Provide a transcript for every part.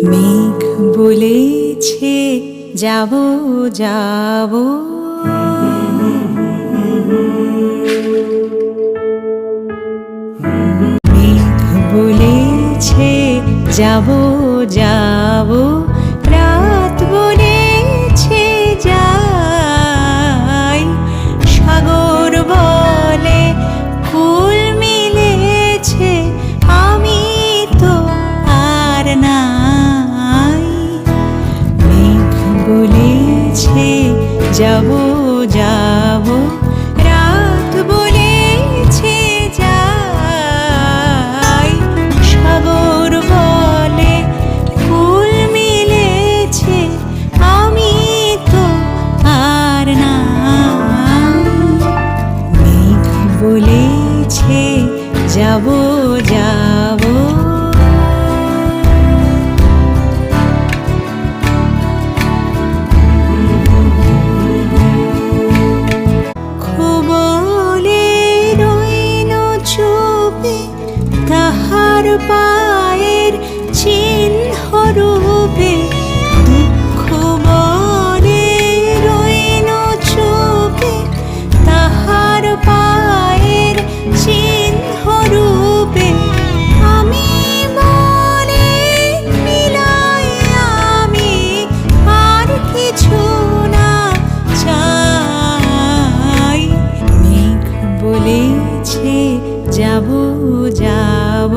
মেঘ বলেছে যাব যাব, মেঘ বলেছে যাব যাব, রাত বলেছে যাই, সাগর বলে কুল মিলেছে আমি তো আর নাই। মেঘ বলেছে যাব যাব, রাত বলেছে যাই, সাগর বলে ফুল মিলেছে আমি তো আর নাই। মেঘ বলেছে যাব যাব, তাহার পায়ের চিহ্ন রূপে, দুঃখ বলে রইল চুপে, তাহার পায়ের চিহ্ন রূপে, আমি বলে মিলাই আমি আর কিছু না চাই। মেঘ বলেছে যাব যাব,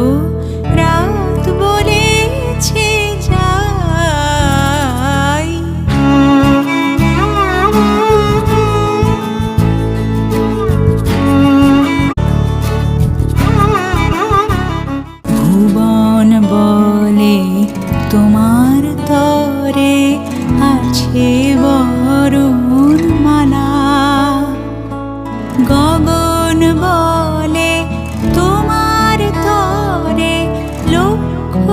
রাত বলেছে যাই। ভুবন বলে তোমার তরে আছে বরুণ মালা, গগন বলে তোমার তরে লক্ষ